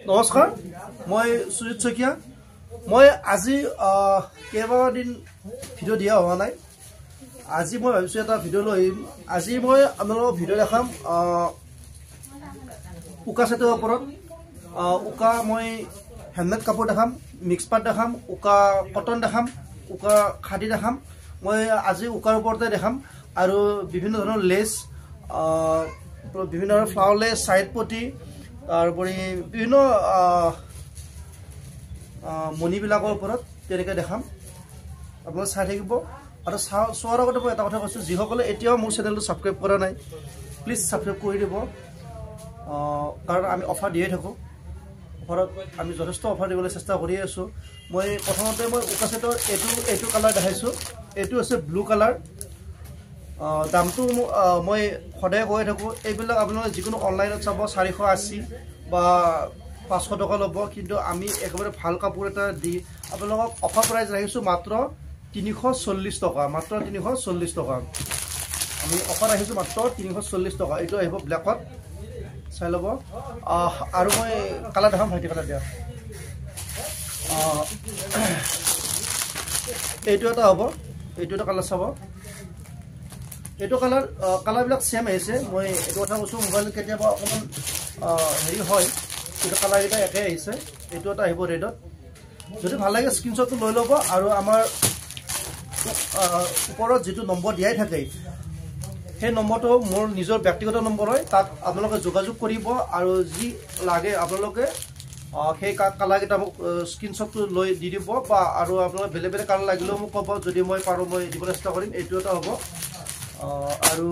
নমস্কাৰ মই সুজিত শইকীয়া মই আজি কেইবাদিন ভিডিঅ' দিয়া হোৱা নাই আজি মই ভাবিছোঁ এটা ভিডিঅ' লৈ আজি মই আপোনালোকক ভিডিঅ' দেখাম উকা সেটৰ ওপৰত উকা মই হেণ্ডমেড কাপোৰ দেখাম মিক্স পাট দেখাম উকা কটন দেখাম উকা খাদী দেখাম মই আজি উকাৰ ওপৰতে দেখাম আৰু বিভিন্ন ধৰণৰ লেছ বিভিন্ন ধৰণৰ ফ্লাৱাৰ লেছ সাইড পটি তাৰপৰে বিভিন্ন মণিবিলাকৰ ওপৰত তেনেকৈ দেখাম আপোনালোকে চাই থাকিব আৰু চোৱাৰ আগতে মই এটা কথা কৈছোঁ যিসকলে এতিয়াও মোৰ চেনেলটো ছাবস্ক্ৰাইব কৰা নাই প্লিজ ছাবস্ক্ৰাইব কৰি দিব কাৰণ আমি অফাৰ দিয়ে থাকোঁ অফাৰত আমি যথেষ্ট অফাৰ দিবলৈ চেষ্টা কৰি আছোঁ মই প্ৰথমতে মই উকা সেটৰ এইটো কালাৰ দেখাইছোঁ এইটো আছে ব্লু কালাৰ দামটো মই সদায় কৈ থাকোঁ এইবিলাক আপোনালোকে যিকোনো অনলাইনত চাব 480 বা 500 টকা ল'ব কিন্তু আমি একেবাৰে ভাল কাপোৰ এটা দি আপোনালোকক অফাৰ প্ৰাইচ ৰাখিছোঁ মাত্ৰ 340 টকা মাত্ৰ 340 টকা আমি অফাৰ ৰাখিছোঁ মাত্ৰ 340 টকা এইটো আহিব ব্লেকত চাই ল'ব আৰু মই কালাৰ দেখাম ভাইটি কালাৰ দিয়া এইটো এটা হ'ব এইটো এটা কালাৰ চাব এইটো কালাৰবিলাক সেম আহিছে মই এইটো কথা কৈছোঁ মোবাইল কেতিয়াবা অকণমান হেৰি হয় কিন্তু কালাৰকেইটা একে আহিছে এইটো এটা আহিব ৰেডত যদি ভাল লাগে স্ক্ৰীনশ্বটটো লৈ ল'ব আৰু আমাৰ ওপৰত যিটো নম্বৰ দিয়াই থাকে সেই নম্বৰটো মোৰ নিজৰ ব্যক্তিগত নম্বৰ হয় তাত আপোনালোকে যোগাযোগ কৰিব আৰু যি লাগে আপোনালোকে সেই কালাৰকেইটা মোক স্ক্ৰীনশ্বটটো লৈ দি দিব বা আৰু আপোনালোকে বেলেগ বেলেগ কালাৰ লাগিলেও মোক ক'ব যদি মই পাৰোঁ মই দিবলৈ চেষ্টা কৰিম এইটো এটা হ'ব আৰু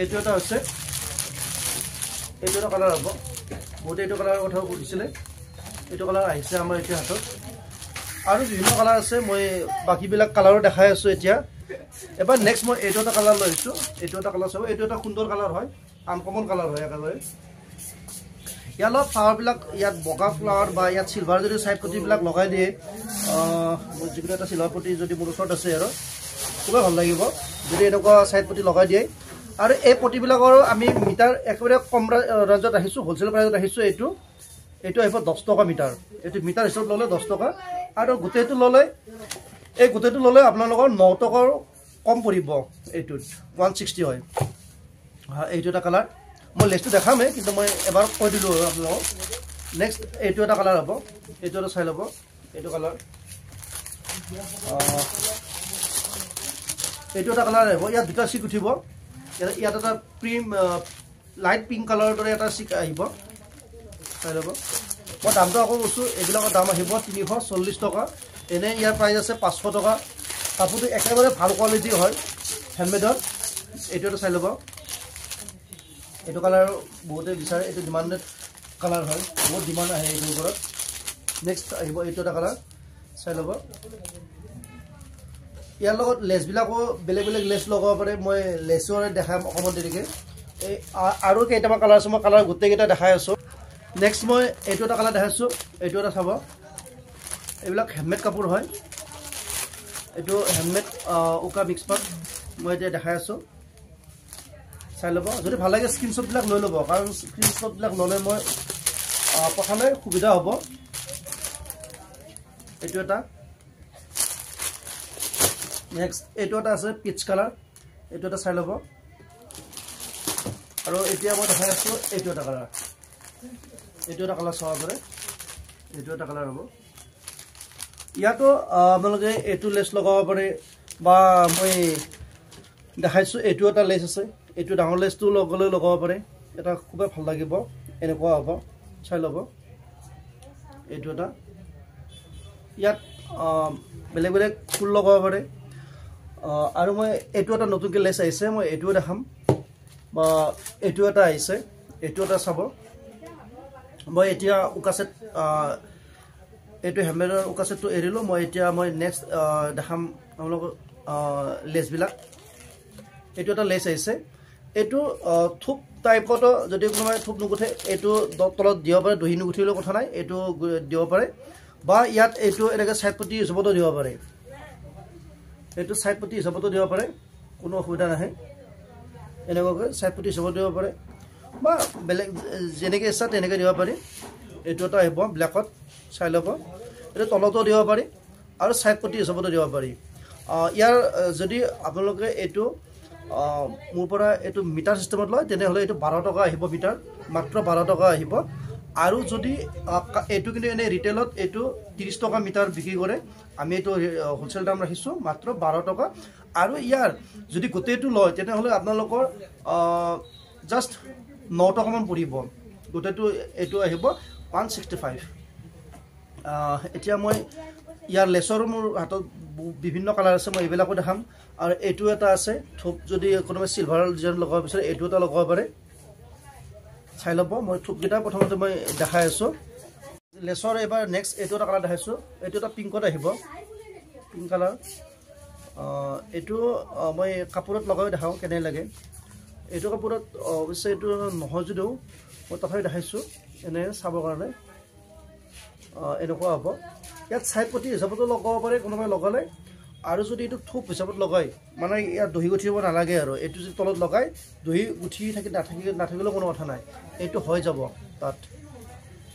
এইটো এটা হৈছে এইটো এটা কালাৰ হ'ব বহুতে এইটো কালাৰৰ কথা সুধিছিলে এইটো কালাৰ আহিছে আমাৰ এতিয়া হাতত আৰু বিভিন্ন কালাৰ আছে মই বাকীবিলাক কালাৰো দেখাই আছোঁ এতিয়া এবাৰ নেক্সট মই এইটো এটা কালাৰ লৈ আহিছোঁ এইটো এটা কালাৰ চাব এইটো এটা সুন্দৰ কালাৰ হয় আনকমন কালাৰ হয় একেবাৰে ইয়াৰ লগত ফ্লাৱাৰবিলাক ইয়াত বগা ফ্লাৱাৰ বা ইয়াত চিলভাৰ যদি চাইড পটিবিলাক লগাই দিয়ে যিকোনো এটা চিলভাৰ পটি যদি মোৰ ওচৰত আছে আৰু খুবেই ভাল লাগিব যদি এনেকুৱা চাইড পটি লগাই দিয়ে আৰু এই পটিবিলাকৰ আমি মিটাৰ একেবাৰে কম ৰেঞ্জত ৰাখিছোঁ হ'লচেল প্ৰাইজত ৰাখিছোঁ এইটো আহিব 10 টকা মিটাৰ এইটো মিটাৰ হিচাপত ল'লে 10 টকা আৰু গোটেইটো ল'লে আপোনালোকৰ 9 টকাৰ কম পৰিব এইটোত 160 হয় এইটো এটা কালাৰ মই লেছটো দেখামেই কিন্তু মই এবাৰ কৈ দিলোঁ আপোনালোকক নেক্সট এইটো এটা কালাৰ হ'ব এইটো এটা চাই ল'ব এইটো কালাৰ এইটো এটা কালাৰ আহিব ইয়াত দুটা চিক উঠিব ইয়াত এটা লাইট পিংক কালাৰৰ দৰে এটা চিক আহিব চাই ল'ব মই দামটো আকৌ কৈছোঁ এইবিলাকৰ দাম আহিব 340 টকা এনেই ইয়াৰ প্ৰাইচ আছে 500 টকা কাপোৰটো একেবাৰে ভাল কোৱালিটি হয় হেণ্ডমেডৰ এইটো এটা চাই ল'ব এইটো কালাৰ বহুতে বিচাৰে এইটো ডিমাণ্ডেড কালাৰ হয় বহুত ডিমাণ্ড আহে এইটোৰ ওপৰত নেক্সট আহিব এইটো এটা কালাৰ চাই ল'ব ইয়াৰ লগত লেছবিলাকো বেলেগ বেলেগ লেছ লগাব পাৰে মই লেছৰ দেখাম অকণমান দেৰিকৈ এই আৰু কেইটামান কালাৰ আছে মই কালাৰ গোটেইকেইটা দেখাই আছোঁ নেক্সট মই এইটো এটা কালাৰ দেখাইছোঁ এইটো এটা চাব এইবিলাক হেণ্ডমেড কাপোৰ হয় এইটো হেণ্ডমেড উকা মিক্স পাট মই এতিয়া দেখাই আছোঁ চাই ল'ব যদি ভাল লাগে স্ক্ৰীনশ্বটবিলাক লৈ ল'ব কাৰণ স্ক্ৰীনশ্বটবিলাক ল'লে মই প্ৰথমে সুবিধা হ'ব এইটো এটা নেক্সট এইটো এটা আছে পিচ কালাৰ এইটো এটা চাই ল'ব আৰু এতিয়া মই দেখাই আছোঁ এইটো এটা কালাৰ চাব পাৰে এইটো এটা কালাৰ হ'ব ইয়াতো আপোনালোকে এইটো লেছ লগাব পাৰে বা মই দেখাইছোঁ এইটো এটা লেছ আছে এইটো ডাঙৰ লেছটো লগাব পাৰে এটা খুবেই ভাল লাগিব এনেকুৱা হ'ব চাই ল'ব এইটো এটা ইয়াত বেলেগ বেলেগ ফুল লগাব পাৰে আৰু মই এইটো এটা নতুনকৈ লেছ আহিছে মই এইটোও দেখাম বা এইটো এটা আহিছে এইটো এটা চাব মই এতিয়া উকা সেট এইটো হেণ্ডমেডৰ উকা সেটটো এৰিলোঁ মই এতিয়া নেক্সট দেখাম আপোনালোকক লেছবিলাক এইটো এটা লেছ আহিছে এইটো থোপ টাইপতো যদি কোনোবাই থোপ নুগুঠে এইটো তলত দিব পাৰে দহি নুগুঠিলেও কথা নাই এইটো দিব পাৰে বা ইয়াত এইটো এনেকৈ চাইড পটি হিচাপতো দিব পাৰে এইটো সাইড পটি হিচাপতো দিব পাৰে কোনো অসুবিধা নাহে এনেকুৱাকৈ সাইড পটি হিচাপত দিব পাৰে বা বেলেগ যেনেকৈ ইচ্ছা তেনেকৈ দিব পাৰি এইটো এটা আহিব ব্লেকত চাই ল'ব এইটো তলতো দিব পাৰি আৰু সাইড পটি হিচাপতো দিব পাৰি ইয়াৰ যদি আপোনালোকে এইটো মোৰ পৰা এইটো মিটাৰ সিস্টেমত লয় তেনেহ'লে এইটো 12 টকা আহিব মিটাৰ মাত্ৰ 12 টকা আহিব আৰু যদি এইটো কিন্তু এনে ৰিটেইলত এইটো 30 টকা মিটাৰ বিক্ৰী কৰে আমি এইটো হোলসেল দাম ৰাখিছো মাত্ৰ 12 টকা আৰু ইয়াৰ যদি গোটেইটো লয় তেনেহ'লে আপোনালোকৰ জাস্ট 9 টকা মান পৰিব গোটেইটো এইটো আহিব 165 এতিয়া মই ইয়াৰ লেছৰ মোৰ হাতত বিভিন্ন কালাৰ আছে মই এইবিলাকো দেখাম আৰু এইটো এটা আছে থুপ যদি কোনোবা সিলভাৰ ডিজাইন লগাব বিচাৰে এইটো এটা লগাব পাৰে চাই ল'ব মই থুপকেইটা প্ৰথমতে মই দেখাই আছো লেছৰ এবাৰ নেক্সট এইটো এটা কালাৰ দেখাইছো এইটো এটা পিংকত আহিব পিংক কালাৰ এইটো মই কাপোৰত লগাই দেখাওঁ কেনে লাগে এইটো কাপোৰত অৱশ্যে এইটো নহয় যদিও মই তথাপি দেখাইছো এনে চাবৰ কাৰণে এনেকুৱা হ'ব ইয়াত সাইড পটি হিচাপতো লগাব পাৰে কোনোবাই লগালে আৰু যদি এইটো থুপ হিচাপত লগাই মানে ইয়াত দহি গুঠিব নালাগে আৰু এইটো যদি তলত লগাই দহি গুঠি নাথাকিলেও কোনো কথা নাই এইটো হৈ যাব তাত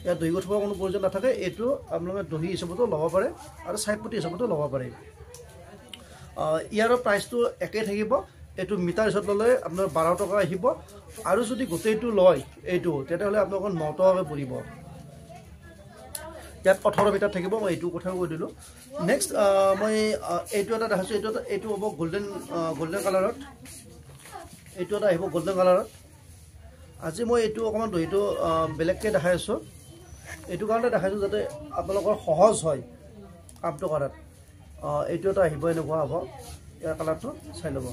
ইয়াত দহি গুঠিব কোনো প্ৰয়োজন নাথাকে এইটো আপোনালোকে দহি হিচাপতো লগাব পাৰে আৰু সাইড পটি হিচাপতো লগাব পাৰে ইয়াৰ প্ৰাইচটো একেই থাকিব এইটো মিটাৰ হিচাপত ল'লে আপোনাৰ 12 টকা আহিব আৰু যদি গোটেইটো লয় এইটো তেতিয়াহ'লে আপোনালোকৰ 9 টকাকৈ পৰিব ইয়াত 18 মিটাৰ থাকিব মই এইটো কথা কৈ দিলোঁ নেক্সট মই এইটো এটা দেখাইছোঁ এইটো হ'ব গোল্ডেন কালাৰত এইটো এটা আহিব গোল্ডেন কালাৰত আজি মই এইটো অকণমান দহিটো বেলেগকৈ দেখাই আছোঁ এইটো কাৰণে দেখাইছোঁ যাতে আপোনালোকৰ সহজ হয় কামটো কৰাত এইটো এটা আহিব এনেকুৱা হ'ব ইয়াৰ কালাৰটো চাই ল'ব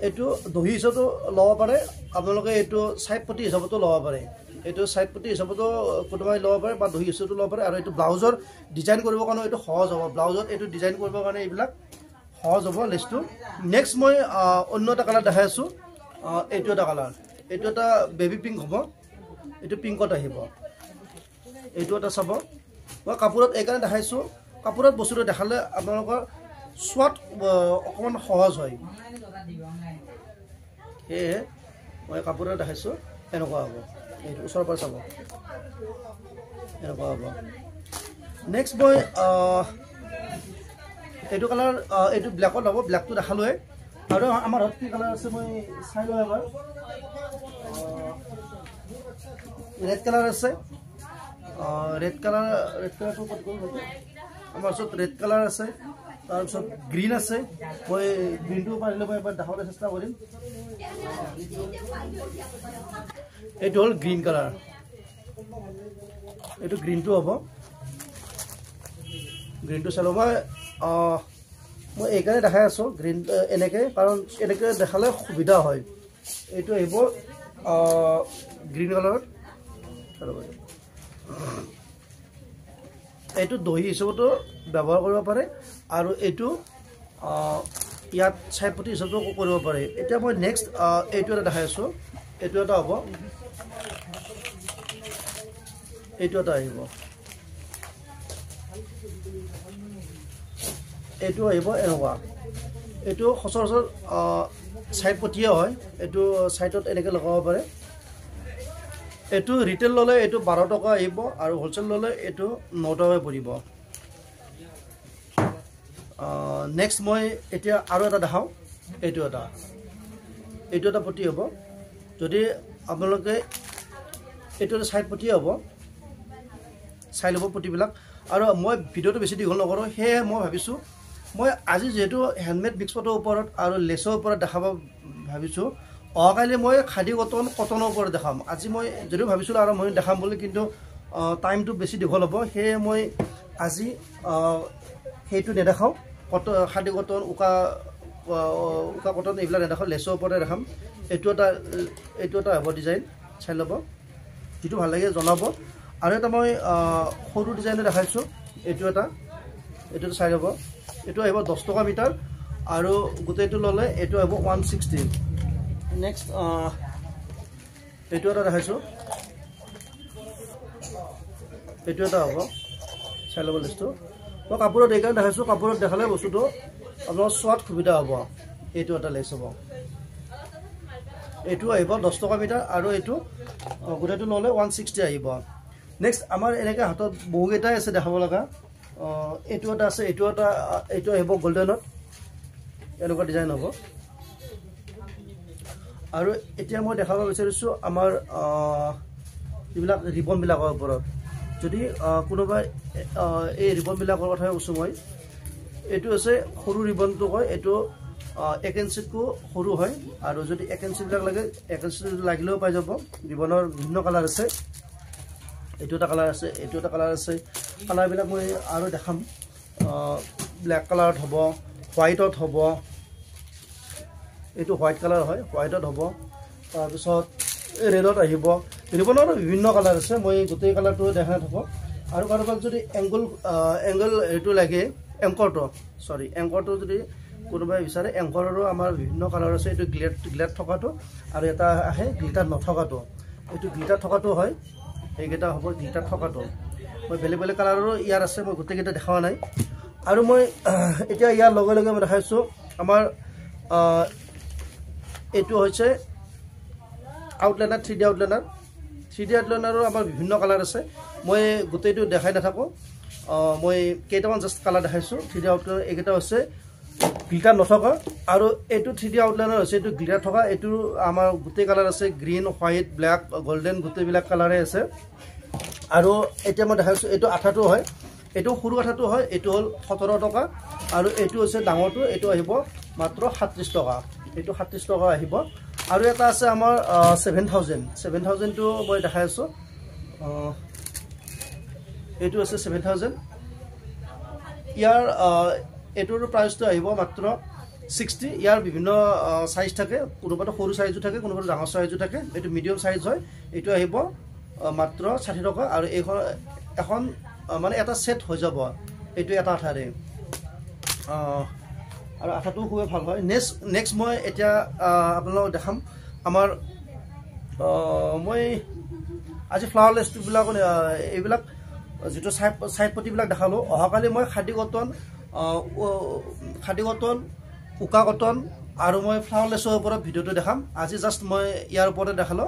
এইটো দহি হিচাপতো ল'ব পাৰে আপোনালোকে এইটো সাইড পটি হিচাপতো ল'ব পাৰে এইটো সাইড পটি হিচাপতো কোনোবাই ল'ব পাৰে বা দহি হিচাপতো ল'ব পাৰে আৰু এইটো ব্লাউজৰ ডিজাইন কৰিবৰ কাৰণে এইটো সহজ হ'ব ব্লাউজত এইটো ডিজাইন কৰিবৰ কাৰণে এইবিলাক সহজ হ'ব লেছটো নেক্সট মই অন্য এটা কালাৰ দেখাই আছোঁ এইটো এটা কালাৰ এইটো এটা বেবী পিংক হ'ব এইটো পিংকত আহিব এইটো এটা চাব মই কাপোৰত এইকাৰণে দেখাইছোঁ কাপোৰত বস্তুটো দেখালে আপোনালোকৰ চোৱাত অকণমান সহজ হয় সেয়ে মই কাপোৰত দেখাইছোঁ এনেকুৱা হ'ব এইটো ওচৰৰ পৰা চাব এনেকুৱা হ'ব নেক্সট মই এইটো কালাৰ এইটো ব্লেকত হ'ব ব্লেকটো দেখালোৱে আৰু আমাৰ হাতত কি কালাৰ আছে মই চাই লওঁ এবাৰ ৰেড কালাৰ আছে ৰেড কালাৰটো ক'ত গ'ল আমাৰ ওচৰত ৰেড কালাৰ আছে তাৰপিছত গ্ৰীণ আছে মই গ্ৰীণটো পাৰিলে মই এবাৰ দেখাবলৈ চেষ্টা কৰিম এইটো হ'ল গ্ৰীণ কালাৰ এইটো গ্ৰীণটো হ'ব গ্ৰীণটো চালো মই এইকাৰণে দেখাই আছোঁ গ্ৰীণ এনেকৈ কাৰণ এনেকৈ দেখালে সুবিধা হয় এইটো আহিব গ্ৰীণ কালাৰত এইটো দহি হিচাপতো ব্যৱহাৰ কৰিব পাৰে আৰু এইটো ইয়াত সাইড পটি হিচাপতো কৰিব পাৰে এতিয়া মই নেক্সট এইটো এটা দেখাই আছোঁ এইটো এটা হ'ব এইটো এটা আহিব এইটো আহিব এনেকুৱা এইটো সচৰাচৰ সাইড পটিয়ে হয় এইটো সাইডত এনেকৈ লগাব পাৰে এইটো ৰিটেইল ল'লে এইটো 12 টকা আহিব আৰু হোলচেল ল'লে এইটো 9 টকাকৈ পৰিব নেক্সট মই এতিয়া আৰু এটা দেখাওঁ এইটো এটা পটি হ'ব যদি আপোনালোকে এইটো এটা সাইড পটিয়ে হ'ব চাই ল'ব পটিবিলাক আৰু মই ভিডিঅ'টো বেছি দীঘল নকৰোঁ সেয়ে মই ভাবিছোঁ মই আজি যিহেতু হেণ্ডমেড মিক্স পাটৰ ওপৰত আৰু লেছৰ ওপৰত দেখাব ভাবিছোঁ অহাকালি মই খাদী কটনৰ ওপৰত দেখাম আজি মই যদিও ভাবিছিলোঁ আৰু মই দেখাম বুলি কিন্তু টাইমটো বেছি দীঘল হ'ব সেয়ে মই আজি সেইটো নেদেখাওঁ খাদী কটন উকা কটন এইবিলাক নেদেখাওঁ লেছৰ ওপৰতে দেখাম এইটো এটা হ'ব ডিজাইন চাই ল'ব যিটো ভাল লাগে জনাব আৰু এটা মই সৰু ডিজাইনে দেখাইছোঁ এইটো চাই ল'ব এইটো আহিব 10 টকা মিটাৰ আৰু গোটেইটো ল'লে এইটো আহিব 160 নেক্সট এইটো এটা দেখাইছোঁ এইটো এটা হ'ব চাই ল'ব লিষ্টটো মই কাপোৰত এইকাৰণে দেখাইছোঁ কাপোৰত দেখালে বস্তুটো আপোনাৰ চোৱাত সুবিধা হ'ব এইটো এটা লেছ হ'ব এইটো আহিব 10 টকা মিটাৰ আৰু এইটো গোটেইটো ল'লে 160 আহিব নেক্সট আমাৰ এনেকৈ হাতত বহুকেইটাই আছে দেখাব লগা এইটো এটা আছে এইটো আহিব গল্ডেনত এনেকুৱা ডিজাইন হ'ব আৰু এতিয়া মই দেখাব বিচাৰিছোঁ আমাৰ যিবিলাক ৰিবনবিলাকৰ ওপৰত যদি কোনোবাই এই ৰিবনবিলাকৰ কথা কৈছোঁ মই এইটো আছে সৰু ৰিবনটো কয় এইটো 1 ইঞ্চিতকৈ সৰু হয় আৰু যদি 1 ইঞ্চিবিলাক লাগে 1 ইঞ্চি লাগিলেও পাই যাব ৰিবনৰ বিভিন্ন কালাৰ আছে এইটো এটা কালাৰ আছে এইটো এটা কালাৰ আছে কালাৰবিলাক মই আৰু দেখাম ব্লেক কালাৰত হ'ব হোৱাইটত হ'ব এইটো হোৱাইট কালাৰ হয় হোৱাইটত হ'ব তাৰপিছত ৰেডত আহিব ৰিবনৰ বিভিন্ন কালাৰ আছে মই গোটেই কালাৰটো দেখাই থাকোঁ আৰু কাৰোবাক যদি এংগল এইটো লাগে এংকৰটো যদি কোনোবাই বিচাৰে এংকৰৰো আমাৰ বিভিন্ন কালাৰ আছে এইটো গ্লেট থকাটো আৰু এটা আহে গ্লিটাৰ নথকাটো এইটো গ্লিটাৰ থকাটো হয় এইকেইটা হ'ব গ্লিটাৰ থকাটো মই বেলেগ বেলেগ কালাৰৰো ইয়াৰ আছে মই গোটেইকেইটা দেখাৱা নাই আৰু মই এতিয়া ইয়াৰ লগে লগে মই দেখাইছোঁ আমাৰ এইটো হৈছে আউটলাইনাৰ 3D আউটলাইনাৰো আমাৰ বিভিন্ন কালাৰ আছে মই গোটেইটো দেখাই নাথাকোঁ মই কেইটামান জাষ্ট কালাৰ দেখাইছোঁ 3D আউটলাইনাৰ এইকেইটা হৈছে গ্লিটাৰ নথকা আৰু এইটো 3D আউটলাইনাৰ হৈছে এইটো গ্লিটাৰ থকা এইটো আমাৰ গোটেই কালাৰ আছে গ্ৰীণ হোৱাইট ব্লেক গোল্ডেন গোটেইবিলাক কালাৰে আছে আৰু এতিয়া মই দেখাইছোঁ এইটো আঠাটো হয় এইটো সৰু আঠাটো হয় এইটো হ'ল 17 টকা আৰু এইটো হৈছে ডাঙৰটো এইটো আহিব মাত্ৰ 37 টকা এইটো 37 টকা আহিব আৰু এটা আছে আমাৰ 7000টো মই দেখাই আছোঁ এইটো আছে 7000 ইয়াৰ এইটোৰ প্ৰাইচটো আহিব মাত্ৰ 60 ইয়াৰ বিভিন্ন সাইজ থাকে কোনোবাটো সৰু সাইজো থাকে কোনোবাটো ডাঙৰ সাইজো থাকে এইটো মিডিয়াম সাইজ হয় এইটো আহিব মাত্ৰ 60 টকা আৰু এখন মানে এটা সেট হৈ যাব এইটো এটা আঠাৰে আৰু আঠাটো খুবেই ভাল হয় নেক্সট মই এতিয়া আপোনালোকক দেখাম আমাৰ মই আজি ফ্লাৱাৰ লেছবিলাক এইবিলাক যেটো সাইড পটিবিলাক দেখালো অহাকালি মই খাদি কটন উকা কটন আৰু মই ফ্লাৱাৰ লেছৰ ওপৰত ভিডিওটো দেখাম আজি জাষ্ট মই ইয়াৰ ওপৰতে দেখালো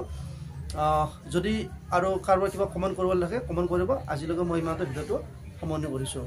যদি আৰু কাৰোবাৰ কিবা কমেন্ট কৰিব লাগে কমেন্ট কৰিব আজিলৈকে মই ইমানতে ভিডিওটো সামৰণি কৰিছোঁ